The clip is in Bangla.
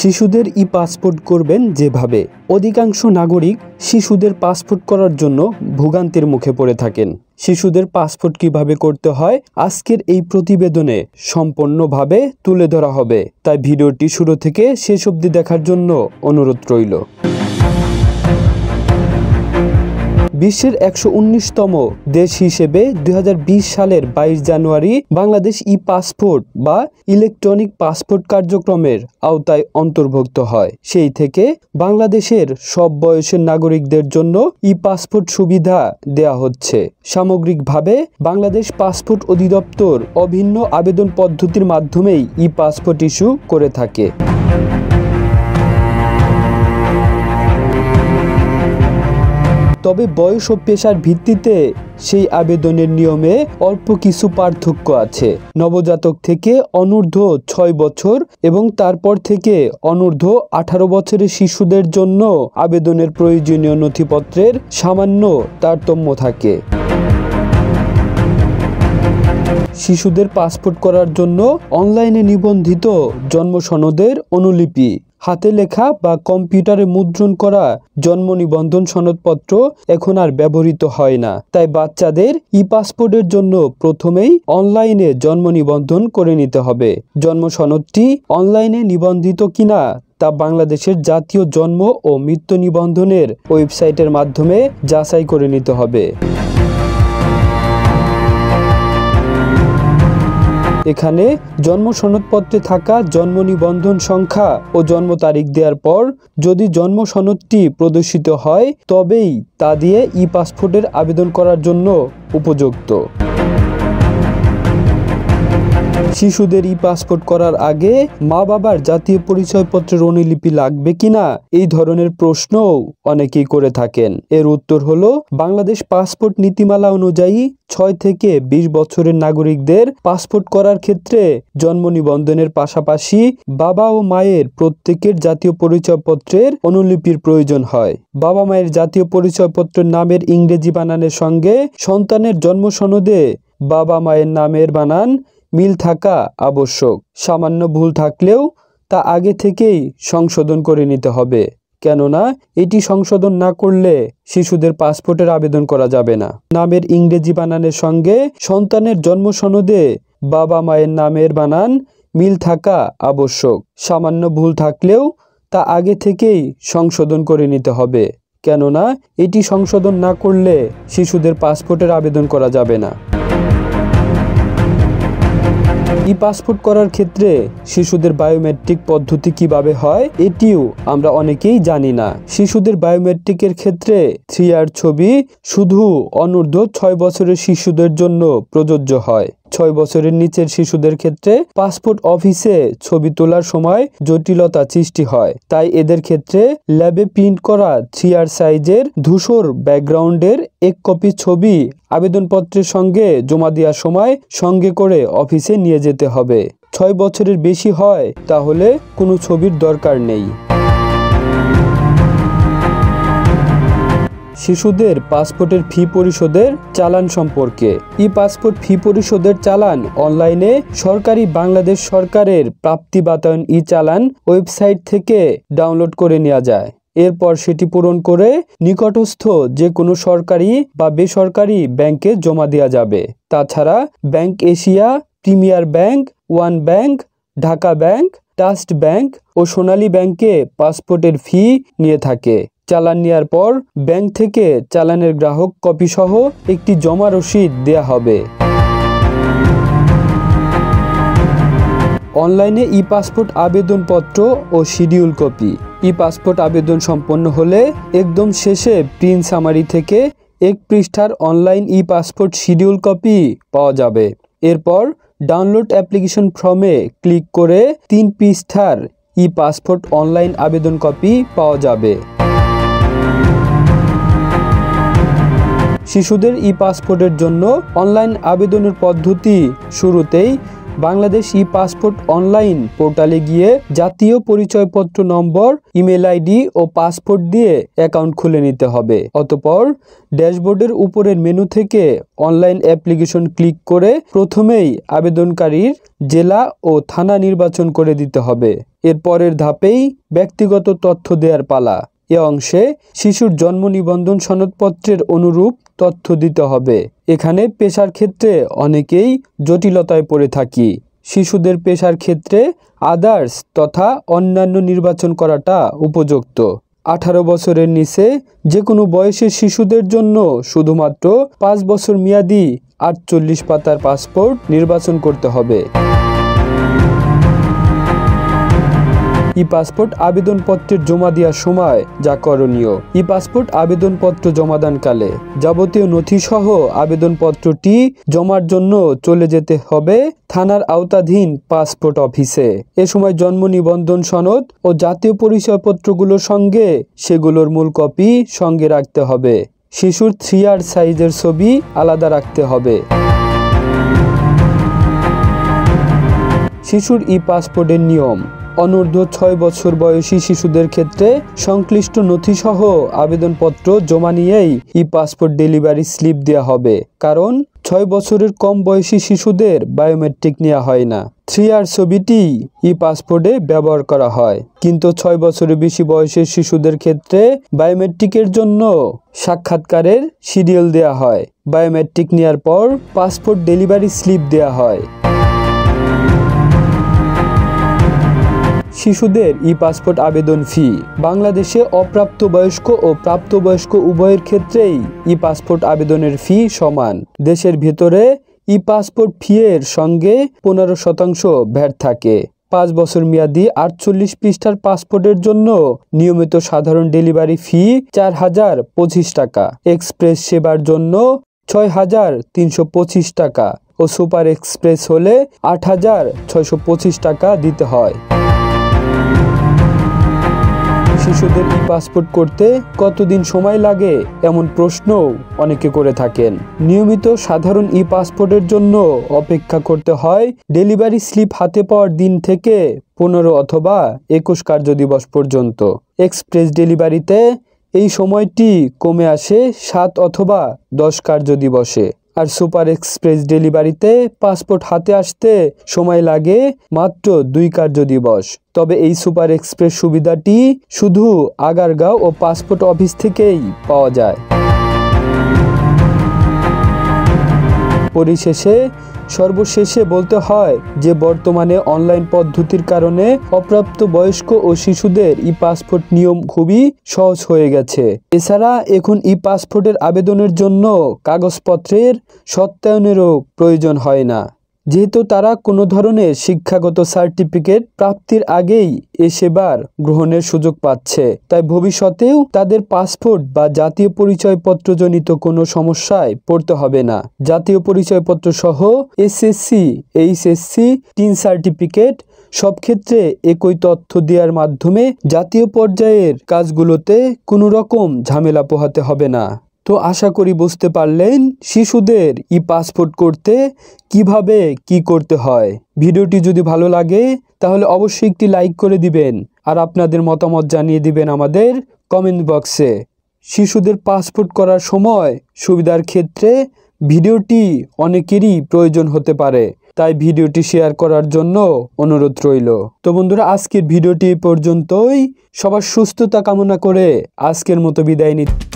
শিশুদের ই পাসপোর্ট করবেন যেভাবে। অধিকাংশ নাগরিক শিশুদের পাসপোর্ট করার জন্য ভোগান্তির মুখে পড়ে থাকেন। শিশুদের পাসপোর্ট কিভাবে করতে হয় আজকের এই প্রতিবেদনে সম্পূর্ণভাবে তুলে ধরা হবে, তাই ভিডিওটি শুরু থেকে শেষ অবধি দেখার জন্য অনুরোধ রইল। বিশ্বের 119তম দেশ হিসেবে 2020 সালের 22 জানুয়ারি বাংলাদেশ ই পাসপোর্ট বা ইলেকট্রনিক পাসপোর্ট কার্যক্রমের আওতায় অন্তর্ভুক্ত হয়। সেই থেকে বাংলাদেশের সব বয়সের নাগরিকদের জন্য ই পাসপোর্ট সুবিধা দেয়া হচ্ছে। সামগ্রিকভাবে বাংলাদেশ পাসপোর্ট অধিদপ্তর অভিন্ন আবেদন পদ্ধতির মাধ্যমেই ই পাসপোর্ট ইস্যু করে থাকে। তবে বয়স ও পেশার ভিত্তিতে সেই আবেদনের নিয়মে অল্প কিছু পার্থক্য আছে। নবজাতক থেকে অনূর্ধ্ব 6 বছর এবং তারপর থেকে অনূর্ধ্ব 18 বছরের শিশুদের জন্য আবেদনের প্রয়োজনীয় নথিপত্রের সামান্য তারতম্য থাকে। শিশুদের পাসপোর্ট করার জন্য অনলাইনে নিবন্ধিত জন্ম সনদের অনুলিপি, হাতে লেখা বা কম্পিউটারে মুদ্রণ করা জন্ম নিবন্ধন সনদপত্র এখন আর ব্যবহৃত হয় না। তাই বাচ্চাদের ই পাসপোর্টের জন্য প্রথমেই অনলাইনে জন্ম নিবন্ধন করে নিতে হবে। জন্ম সনদটি অনলাইনে নিবন্ধিত কিনা তা বাংলাদেশের জাতীয় জন্ম ও মৃত্যু নিবন্ধনের ওয়েবসাইটের মাধ্যমে যাচাই করে নিতে হবে। এখানে জন্ম সনদপত্রে থাকা জন্ম নিবন্ধন সংখ্যা ও জন্ম তারিখ দেওয়ার পর যদি জন্ম সনদটি প্রদর্শিত হয় তবেই তা দিয়ে ই পাসপোর্টের আবেদন করার জন্য উপযুক্ত। শিশুদের ই পাসপোর্ট করার আগে মা বাবার জাতীয় পরিচয়পত্রের অনুলিপি লাগবে কিনা এই ধরনের প্রশ্নও অনেকেই করে থাকেন। এর উত্তর হলো বাংলাদেশ পাসপোর্ট নীতিমালা অনুযায়ী 6 থেকে 20 বছরের নাগরিকদের পাসপোর্ট করার ক্ষেত্রে জন্ম নিবন্ধনের পাশাপাশি বাবা ও মায়ের প্রত্যেকের জাতীয় পরিচয়পত্রের অনুলিপির প্রয়োজন হয়। বাবা মায়ের জাতীয় পরিচয়পত্রের নামের ইংরেজি বানানের সঙ্গে সন্তানের জন্ম সনদে বাবা মায়ের নামের বানান মিল থাকা আবশ্যক। সামান্য ভুল থাকলেও তা আগে থেকেই সংশোধন করে নিতে হবে, কেননা এটি সংশোধন না করলে শিশুদের পাসপোর্টের আবেদন করা যাবে না। নামের ইংরেজি বানানের সঙ্গে সন্তানের জন্ম সনদে বাবা মায়ের নামের বানান মিল থাকা আবশ্যক। সামান্য ভুল থাকলেও তা আগে থেকেই সংশোধন করে নিতে হবে, কেননা এটি সংশোধন না করলে শিশুদের পাসপোর্টের আবেদন করা যাবে না। ই পাসপোর্ট করার ক্ষেত্রে শিশুদের বায়োমেট্রিক পদ্ধতি কিভাবে হয় এটিও আমরা অনেকেই জানি না। শিশুদের বায়োমেট্রিকের ক্ষেত্রে 3R ছবি শুধু অনূর্ধ্ব 6 বছরের শিশুদের জন্য প্রযোজ্য হয়। 6 বছরের নিচের শিশুদের ক্ষেত্রে পাসপোর্ট অফিসে ছবি তোলার সময় জটিলতা সৃষ্টি হয়। তাই এদের ক্ষেত্রে ল্যাবে প্রিন্ট করা 3R সাইজের ধূসর ব্যাকগ্রাউন্ডের 1 কপি ছবি আবেদনপত্রের সঙ্গে জমা দেওয়ার সময় সঙ্গে করে অফিসে নিয়ে যেতে হবে। 6 বছরের বেশি হয় তাহলে কোনো ছবির দরকার নেই। শিশুদের পাসপোর্টের ফি পরিশোধের চালান সম্পর্কে। ই পাসপোর্ট ফি পরিশোধের চালান অনলাইনে সরকারি বাংলাদেশ সরকারের প্রাপ্তি বাতায়ন ই চালান ওয়েবসাইট থেকে ডাউনলোড করে নেওয়া যায়। এরপর সেটি পূরণ করে নিকটস্থ যে কোনো সরকারি বা বেসরকারি ব্যাংকে জমা দেওয়া যাবে। তাছাড়া bank Asia, premier bank, one bank, Dhaka bank, trust bank ও সোনালী ব্যাংকে পাসপোর্টের ফি নিয়ে থাকে। চালান নেওয়ার পর ব্যাংক থেকে চালানের গ্রাহক কপি সহ একটি জমা রসিদ দেয়া হবে। অনলাইনে ই পাসপোর্ট আবেদনপত্র ও শিডিউল কপি। ই পাসপোর্ট আবেদন সম্পন্ন হলে একদম শেষে প্রিন্ট সামারি থেকে 1 পৃষ্ঠার অনলাইন ই পাসপোর্ট শিডিউল কপি পাওয়া যাবে। এরপর ডাউনলোড অ্যাপ্লিকেশন ফর্মে ক্লিক করে 3 পৃষ্ঠার ই পাসপোর্ট অনলাইন আবেদন কপি পাওয়া যাবে। শিশুদের ই পাসপোর্টের জন্য অনলাইন আবেদনের পদ্ধতি শুরুতেই বাংলাদেশ ই পাসপোর্ট অনলাইন পোর্টালে গিয়ে জাতীয় পরিচয়পত্র নম্বর, ইমেল আইডি ও পাসপোর্ট দিয়ে অ্যাকাউন্ট খুলে নিতে হবে। অতঃপর ড্যাশবোর্ডের উপরের মেনু থেকে অনলাইন অ্যাপ্লিকেশন ক্লিক করে প্রথমেই আবেদনকারীর জেলা ও থানা নির্বাচন করে দিতে হবে। এর পরের ধাপেই ব্যক্তিগত তথ্য দেওয়ার পালা। এ অংশে শিশুর জন্ম নিবন্ধন সনদপত্রের অনুরূপ তথ্য দিতে হবে। এখানে পেশার ক্ষেত্রে অনেকেই জটিলতায় পড়ে থাকি। শিশুদের পেশার ক্ষেত্রে আদার্স তথা অন্যান্য নির্বাচন করাটা উপযুক্ত। 18 বছরের নিচে যে কোনো বয়সের শিশুদের জন্য শুধুমাত্র 5 বছর মেয়াদি 48 পাতার পাসপোর্ট নির্বাচন করতে হবে। ই পাসপোর্ট আবেদনপত্রের জমা দেওয়ার সময় যা করণীয়। ই পাসপোর্ট আবেদনপত্র জমাদানকালে যাবতীয় নথিসহ আবেদনপত্রটি জমার জন্য চলে যেতে হবে থানার আওতাধীন পাসপোর্ট অফিসে। এ সময় জন্ম নিবন্ধন সনদ ও জাতীয় পরিচয়পত্রগুলোর সঙ্গে সেগুলোর মূল কপি সঙ্গে রাখতে হবে। শিশুর 3R সাইজের ছবি আলাদা রাখতে হবে। শিশুর ই পাসপোর্টের নিয়ম: অনূর্ধ্ব 6 বছর বয়সী শিশুদের ক্ষেত্রে সংশ্লিষ্ট নথিসহ আবেদনপত্র জমা নিয়েই ই পাসপোর্ট ডেলিভারি স্লিপ দেওয়া হবে, কারণ 6 বছরের কম বয়সী শিশুদের বায়োমেট্রিক নেওয়া হয় না। 3R ছবিটি ই পাসপোর্টে ব্যবহার করা হয়, কিন্তু 6 বছরের বেশি বয়সের শিশুদের ক্ষেত্রে বায়োমেট্রিকের জন্য সাক্ষাৎকারের শিডিউল দেওয়া হয়। বায়োমেট্রিক নেওয়ার পর পাসপোর্ট ডেলিভারি স্লিপ দেওয়া হয়। শিশুদের ই পাসপোর্ট আবেদন ফি: বাংলাদেশে অপ্রাপ্তবয়স্ক ও প্রাপ্তবয়স্ক উভয়ের ক্ষেত্রেই ই পাসপোর্ট আবেদনের ফি সমান। দেশের ভেতরে ই পাসপোর্ট ফি এর সঙ্গে 15% ভ্যাট থাকে। 5 বছর মেয়াদি 48 পৃষ্ঠার পাসপোর্টের জন্য নিয়মিত সাধারণ ডেলিভারি ফি 4025 টাকা, এক্সপ্রেস সেবার জন্য 6325 টাকা ও সুপার এক্সপ্রেস হলে 8625 টাকা দিতে হয়। শিশুদের ই পাসপোর্ট করতে কতদিন সময় লাগে এমন প্রশ্নও অনেকে করে থাকেন। নিয়মিত সাধারণ ই পাসপোর্টের জন্য অপেক্ষা করতে হয় ডেলিভারি স্লিপ হাতে পাওয়ার দিন থেকে 15 অথবা 21 কার্যদিবস পর্যন্ত। এক্সপ্রেস ডেলিভারিতে এই সময়টি কমে আসে 7 অথবা 10 কার্যদিবসে। আর সুপার এক্সপ্রেস ডেলিভারিতে পাসপোর্ট হাতে আসতে সময় লাগে মাত্র 2 কার্যদিবস। তবে এই সুপার এক্সপ্রেস সুবিধাটি শুধু আগারগাঁও ও পাসপোর্ট অফিস থেকেই পাওয়া যায়। পরিশেষে সর্বশেষে বলতে হয় যে বর্তমানে অনলাইন পদ্ধতির কারণে অপ্রাপ্ত বয়স্ক ও শিশুদের ই পাসপোর্ট নিয়ম খুবই সহজ হয়ে গেছে। এছাড়া এখন ই পাসপোর্টের আবেদনের জন্য কাগজপত্রের সত্যায়নেরও প্রয়োজন হয় না, যেহেতু তারা কোনো ধরনের শিক্ষাগত সার্টিফিকেট প্রাপ্তির আগেই এ সেবার গ্রহণের সুযোগ পাচ্ছে। তাই ভবিষ্যতেও তাদের পাসপোর্ট বা জাতীয় পরিচয়পত্রজনিত কোনো সমস্যায় পড়তে হবে না। জাতীয় পরিচয়পত্র সহ এসএসসি, এইচএসসি, টিন সার্টিফিকেট সব ক্ষেত্রে একই তথ্য দেওয়ার মাধ্যমে জাতীয় পর্যায়ের কাজগুলোতে কোনো রকম ঝামেলা পোহাতে হবে না। তো আশা করি বুঝতে পারলেন শিশুদের ই পাসপোর্ট করতে কিভাবে কি করতে হয়। ভিডিওটি যদি ভালো লাগে তাহলে অবশ্যই একটি লাইক করে দিবেন আর আপনাদের মতামত জানিয়ে দিবেন আমাদের কমেন্ট বক্সে। শিশুদের পাসপোর্ট করার সময় সুবিধার ক্ষেত্রে ভিডিওটি অনেকেরই প্রয়োজন হতে পারে, তাই ভিডিওটি শেয়ার করার জন্য অনুরোধ রইল। তো বন্ধুরা, আজকের ভিডিওটি পর্যন্তই। সবার সুস্থতা কামনা করে আজকের মতো বিদায় নিচ্ছি।